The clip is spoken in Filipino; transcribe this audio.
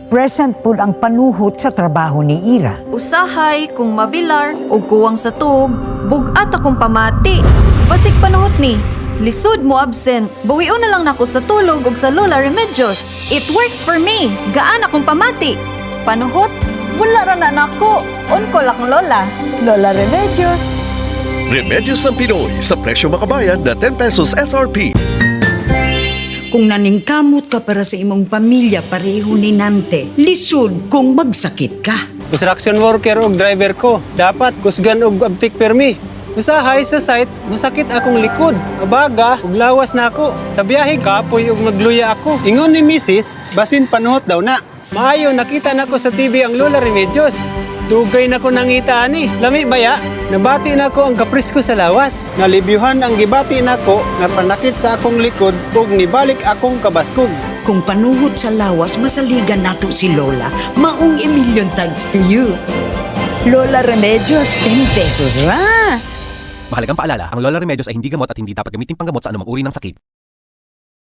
present po ang panuhot sa trabaho ni Ira. Usahay kung mabilar o kuwang sa tug, bugat akong pamati. Basig panuhot ni, lisod mo absent. Buwion na lang nako sa tulog ug sa Lola Remedios. It works for me. Gaan akong pamati. Panuhot, wala ra na nako. Unko lang Lola. Lola Remedios. Remedios ng Pinoy sa presyo makabayan na 10 pesos SRP. Kung naningkamot ka para sa imong pamilya, pareho ni Nante, lisod kung magsakit ka. Construction worker og driver ko. Dapat kusgan og abtik permi. Usahay sa site, masakit akong likod. Abaga, ug lawas na ako. Tabiyahe kapoy og magluya ako. Ingon ni Mrs., basin panuhot daw na. Maayo, nakita nako sa TV ang Lola Remedios. Dugay na ko nangita ani. Lami baya, nabati na ko ang kapris ko sa lawas. Nalibyuhan ang gibati na ko nga panakit sa akong likod ug nibalik akong kabaskog. Kung panuhot sa lawas, masaligan nato si Lola. Maong million thanks to you. Lola Remedios, 10 pesos ra. Mahalagang paalala, ang Lola Remedios ay hindi gamot at hindi dapat gamitin panggamot sa anumang uri ng sakit.